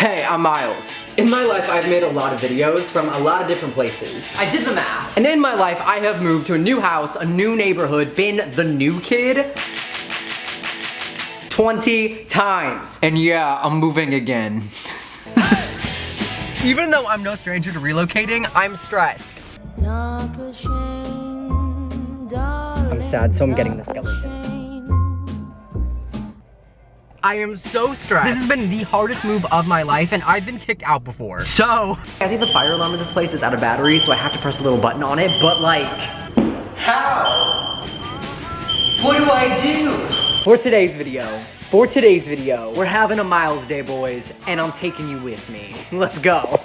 Hey, I'm Miles. In my life, I've made a lot of videos from a lot of different places. I did the math. And in my life, I have moved to a new house, a new neighborhood, been the new kid 20 times. And yeah, I'm moving again. Even though I'm no stranger to relocating, I'm stressed. I'm sad, so I'm getting the skeleton. I am so stressed. This has been the hardest move of my life, and I've been kicked out before. So, I think the fire alarm in this place is out of battery, so I have to press a little button on it, but like, how? What do I do? For today's video, we're having a Miles Day, boys, and I'm taking you with me. Let's go.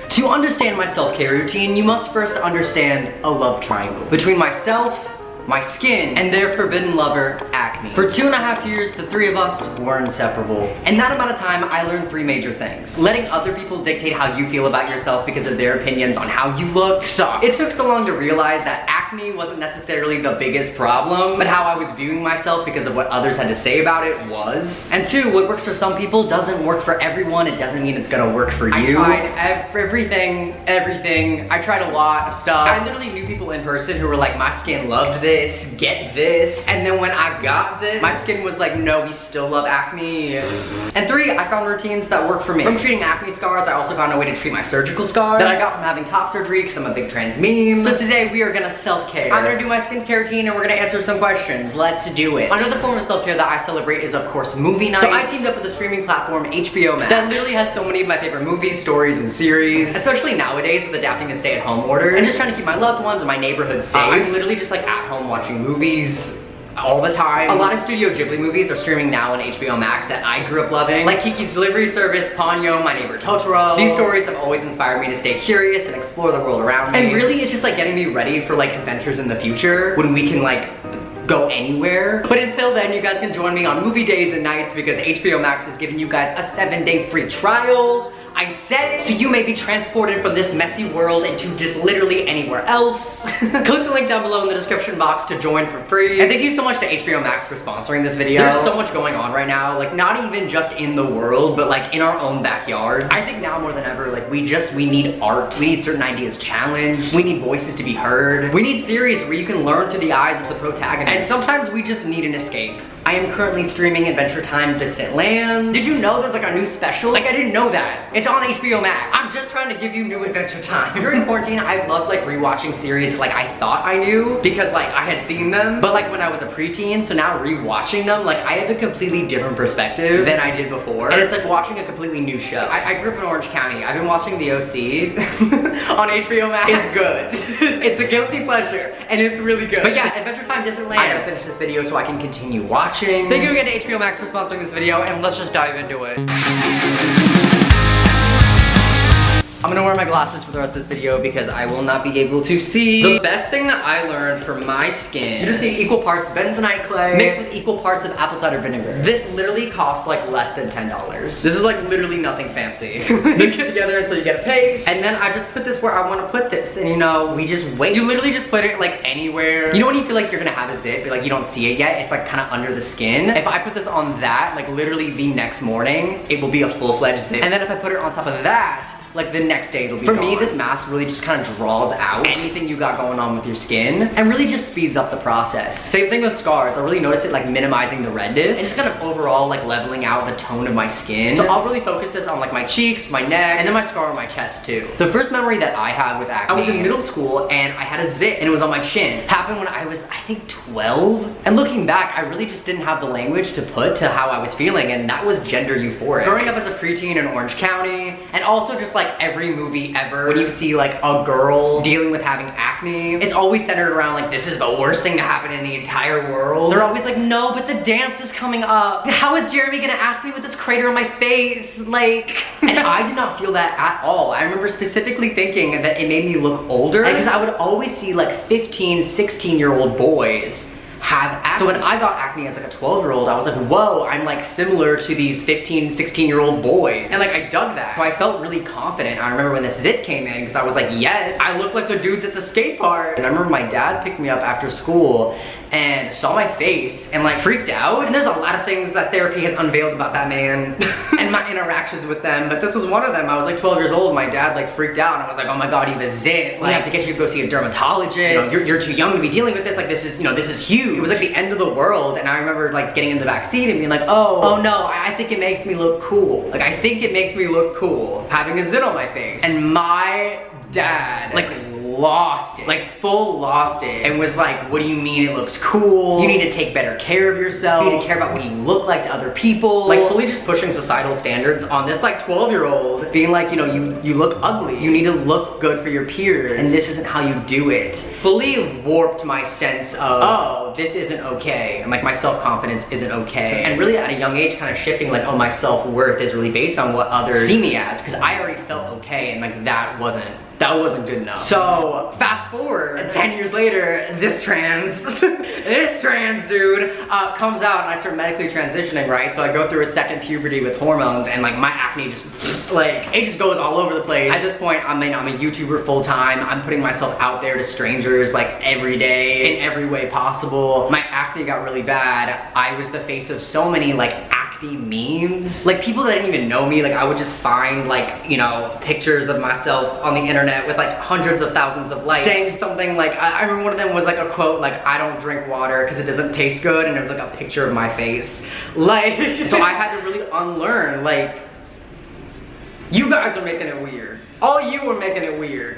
To understand my self-care routine, you must first understand a love triangle between myself, my skin, and their forbidden lover, acne. For 2.5 years, the three of us were inseparable. In that amount of time, I learned 3 major things. Letting other people dictate how you feel about yourself because of their opinions on how you look sucks. It took so long to realize that acne wasn't necessarily the biggest problem, but how I was viewing myself because of what others had to say about it was. And 2, what works for some people doesn't work for everyone. It doesn't mean it's gonna work for you. I tried everything. I tried a lot of stuff. I literally knew people in person who were like, my skin loved this, get this. And then when I got this, my skin was like, no, we still love acne. And 3, I found routines that work for me. From treating acne scars, I also found a way to treat my surgical scars that I got from having top surgery because I'm a big trans meme. So today we are gonna self-care. I'm gonna do my skincare routine and we're gonna answer some questions. Let's do it. Another form of self-care that I celebrate is of course movie nights. So I teamed up with the streaming platform HBO Max that literally has so many of my favorite movies, stories, and series. Especially nowadays with adapting to stay-at-home orders and just trying to keep my loved ones and my neighborhood safe. I'm literally just like at home watching movies all the time. A lot of Studio Ghibli movies are streaming now on HBO Max that I grew up loving, like Kiki's Delivery Service, Ponyo, My Neighbor Totoro. These stories have always inspired me to stay curious and explore the world around me. And really it's just like getting me ready for like adventures in the future when we can like go anywhere. But until then, you guys can join me on movie days and nights because HBO Max is giving you guys a 7-day free trial. I said it, so you may be transported from this messy world into just literally anywhere else. Click the link down below in the description box to join for free. And thank you so much to HBO Max for sponsoring this video. There's so much going on right now, like not even just in the world, but like in our own backyards. I think now more than ever, like we need art. We need certain ideas challenged. We need voices to be heard. We need series where you can learn through the eyes of the protagonist. And sometimes we just need an escape. I am currently streaming Adventure Time Distant Lands. Did you know there's like a new special? Like I didn't know that. It's on HBO Max. I'm just trying to give you new Adventure Time. During quarantine, I loved like rewatching series that like I thought I knew because like I had seen them, but like when I was a preteen, so now rewatching them, like I have a completely different perspective than I did before. And it's like watching a completely new show. I grew up in Orange County. I've been watching The OC on HBO Max. It's good. It's a guilty pleasure and it's really good. But yeah, Adventure Time Distant Lands. I gotta finish this video so I can continue watching. Thank you again to HBO Max for sponsoring this video, and let's just dive into it. I'm gonna wear my glasses for the rest of this video because I will not be able to see. The best thing that I learned for my skin, you just need equal parts bentonite clay mixed with equal parts of apple cider vinegar. This literally costs like less than $10. This is like literally nothing fancy. Mix it together until you get a paste. And then I just put this where I wanna put this. And you know, we just wait. You literally just put it like anywhere. You know when you feel like you're gonna have a zip, but like you don't see it yet? It's like kind of under the skin. If I put this on that, like literally the next morning, it will be a full-fledged zip. And then if I put it on top of that, like the next day it'll be gone. For me, this mask really just kind of draws out anything you got going on with your skin and really just speeds up the process. Same thing with scars. I really noticed it like minimizing the redness and just kind of overall like leveling out the tone of my skin. So I'll really focus this on like my cheeks, my neck, and then my scar on my chest too. The first memory that I have with acne, I was in middle school and I had a zit and it was on my chin. It happened when I was, I think 12. And looking back, I really just didn't have the language to put to how I was feeling, and that was gender euphoric. Growing up as a preteen in Orange County, and also just like every movie ever, when you see like a girl dealing with having acne, it's always centered around like, this is the worst thing to happen in the entire world. They're always like, no, but the dance is coming up. How is Jeremy gonna ask me with this crater on my face? Like, and I did not feel that at all. I remember specifically thinking that it made me look older because I would always see like 15, 16-year-old boys have acne. So when I got acne as like a 12-year-old, I was like, whoa, I'm like similar to these 15, 16-year-old boys. And like I dug that. So I felt really confident. I remember when this zit came in because I was like, yes, I look like the dudes at the skate park. And I remember my dad picked me up after school and saw my face and like freaked out. And there's a lot of things that therapy has unveiled about that man and my interactions with them, but this was one of them. I was like 12 years old, my dad like freaked out and I was like, oh my god, you have a zit. Like, I have to get you to go see a dermatologist. You're too young to be dealing with this. Like this is, this is huge. It was like the end of the world, and I remember like getting in the back seat and being like, oh no, I think it makes me look cool. Like I think it makes me look cool having a zit on my face. And my dad like lost it, like full lost it, and was like, what do you mean it looks cool? You need to take better care of yourself. You need to care about what you look like to other people. Like fully just pushing societal standards on this like 12-year-old, being like, you look ugly. You need to look good for your peers, and this isn't how you do it. Fully warped my sense of, oh, this isn't okay, and like my self-confidence isn't okay. And really at a young age kind of shifting like, oh, my self-worth is really based on what others see me as, because I already felt okay, and like that wasn't good enough. So fast forward 10 years later, this trans dude comes out, and I start medically transitioning, right? So I go through a second puberty with hormones, and like my acne just like, it just goes all over the place. At this point, I'm a YouTuber full time. I'm putting myself out there to strangers like every day in every way possible. My acne got really bad. I was the face of so many like acne memes. Like people that didn't even know me, like I would just find like, pictures of myself on the internet with like hundreds of thousands of likes, saying something like, I remember one of them was like a quote like, I don't drink water because it doesn't taste good, and it was like a picture of my face. Like, so I had to really unlearn, like, you guys are making it weird. All you were making it weird.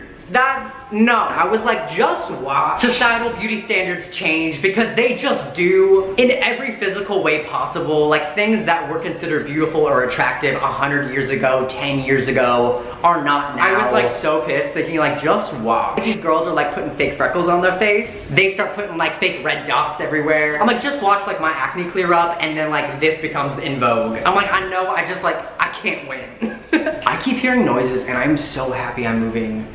No. I was like, just watch. Societal beauty standards change because they just do in every physical way possible. Like things that were considered beautiful or attractive 100 years ago, 10 years ago are not now. I was like so pissed, thinking like, just watch. These girls are like putting fake freckles on their face. They start putting like fake red dots everywhere. I'm like, just watch like my acne clear up, and then like this becomes in vogue. I'm like, I know, I just like, I can't win. I keep hearing noises and I'm so happy I'm moving.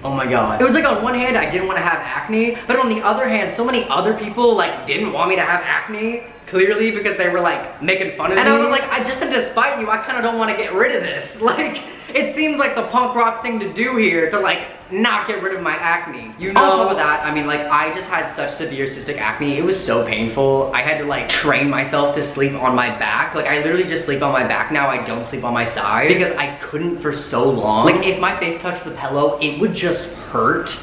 Oh my god. It was like on one hand I didn't want to have acne, but on the other hand so many other people like didn't want me to have acne, clearly because they were like making fun of me. And I was like, I just said to spite you, I kind of don't want to get rid of this. Like, it seems like the punk rock thing to do here to like not get rid of my acne. On top of that, I mean like I just had such severe cystic acne. It was so painful. I had to like train myself to sleep on my back. Like I literally just sleep on my back now. I don't sleep on my side because I couldn't for so long. Like if my face touched the pillow, it would just hurt.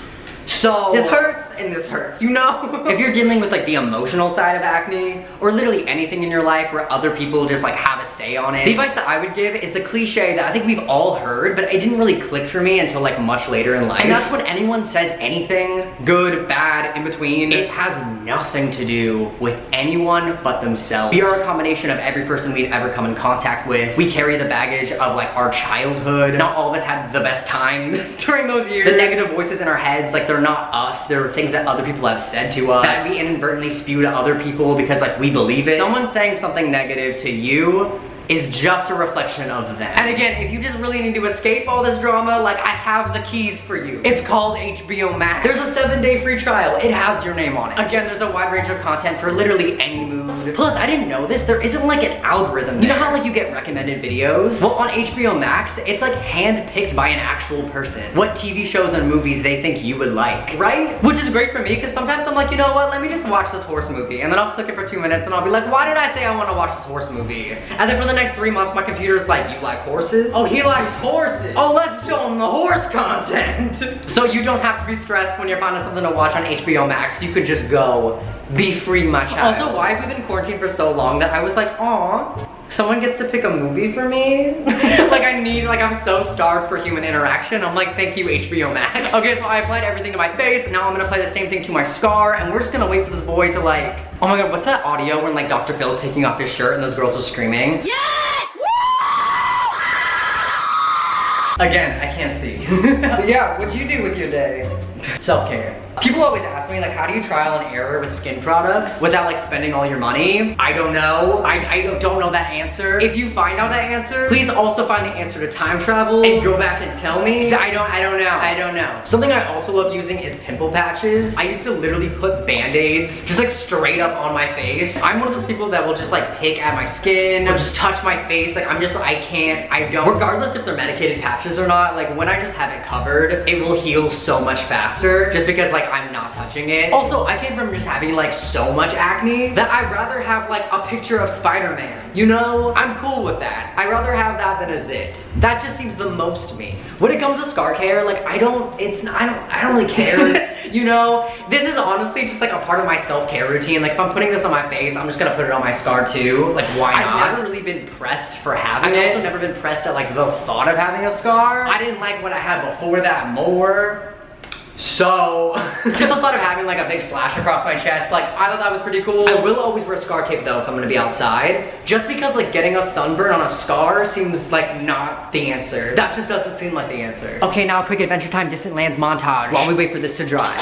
So this hurts and this hurts, If you're dealing with like the emotional side of acne, or literally anything in your life where other people just like have a say on it, the advice that I would give is the cliche that I think we've all heard, but it didn't really click for me until like much later in life. And that's when anyone says anything, good, bad, in between, it has nothing to do with anyone but themselves. We are a combination of every person we've ever come in contact with. We carry the baggage of like our childhood. Not all of us had the best time during those years. The negative voices in our heads, like they're not us. They're things that other people have said to us that we inadvertently spew to other people because like we believe it. Someone saying something negative to you is just a reflection of them. And again, if you just really need to escape all this drama, like I have the keys for you. It's called HBO Max. There's a 7-day free trial. It has your name on it. Again, there's a wide range of content for literally any mood. Plus, I didn't know this, there isn't like an algorithm there. You know how like you get recommended videos? Well, on HBO Max, it's like handpicked by an actual person. What TV shows and movies they think you would like, right? Which is great for me, because sometimes I'm like, you know what, let me just watch this horse movie. And then I'll click it for 2 minutes and I'll be like, why did I say I want to watch this horse movie? And then for the next 3 months, my computer's like, you like horses? Oh, he likes horses. Oh, let's show him the horse content. So you don't have to be stressed when you're finding something to watch on HBO Max. You could just go, be free, my child. Also, why have we been quarantined for so long that I was like, aw, someone gets to pick a movie for me? I'm so starved for human interaction. I'm like, thank you, HBO Max. Okay, so I applied everything to my face. Now I'm gonna apply the same thing to my scar, and we're just gonna wait for this boy to like, oh my god, what's that audio when like Dr. Phil's taking off his shirt and those girls are screaming? Yeah! Again, I can't see. Yeah, what'd you do with your day? Self-care. People always ask me, like, how do you trial and error with skin products without, like, spending all your money? I don't know. I don't know that answer. If you find out that answer, please also find the answer to time travel and go back and tell me. I don't know. Something I also love using is pimple patches. I used to literally put Band-Aids just, like, straight up on my face. I'm one of those people that will just, like, pick at my skin or just touch my face. Like, I don't. Regardless if they're medicated patches or not, like, when I just have it covered, it will heal so much faster just because, like, I'm not touching it. Also, I came from just having like so much acne that I'd rather have like a picture of Spider-Man. You know, I'm cool with that. I'd rather have that than a zit. That just seems the most me. When it comes to scar care, like I don't really care. You know, this is honestly just like a part of my self-care routine. Like if I'm putting this on my face, I'm just gonna put it on my scar too. Like why not? I've never really been pressed for having it. I've also never been pressed at like the thought of having a scar. I didn't like what I had before that more. So, just the thought of having like a big slash across my chest, like I thought that was pretty cool. I will always wear scar tape though if I'm gonna be outside. Just because like getting a sunburn on a scar seems like not the answer. That just doesn't seem like the answer. Okay, now a quick Adventure Time Distant Lands montage while we wait for this to dry.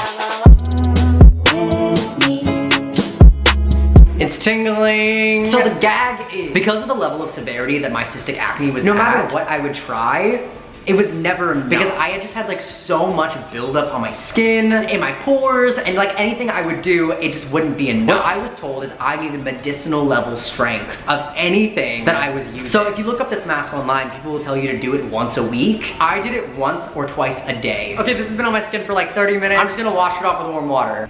It's tingling. So the gag is, because of the level of severity that my cystic acne was no matter what I would try, it was never enough. Because I had just had like so much buildup on my skin, in my pores, and like anything I would do, it just wouldn't be enough. What I was told is I needed medicinal level strength of anything that I was using. So if you look up this mask online, people will tell you to do it once a week. I did it once or twice a day. Okay, this has been on my skin for like 30 minutes. I'm just gonna wash it off with warm water.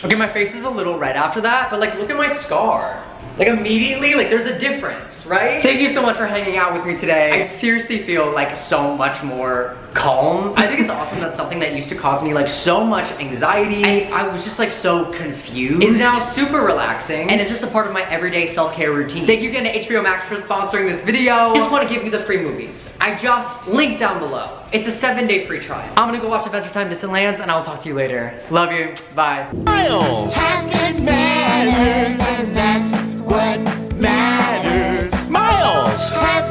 Okay, my face is a little red after that, but like look at my scar. Like immediately, like there's a difference, right? Thank you so much for hanging out with me today. I seriously feel like so much more calm. I think it's awesome that something that used to cause me like so much anxiety, I was just like so confused, is now super relaxing, and it's just a part of my everyday self-care routine. Thank you again to HBO Max for sponsoring this video. I just want to give you the free movies. I just linked down below. It's a 7-day free trial. I'm gonna go watch Adventure Time Distant Lands, and I'll talk to you later. Love you. Bye. Miles has good manners, and that's what matters. Miles has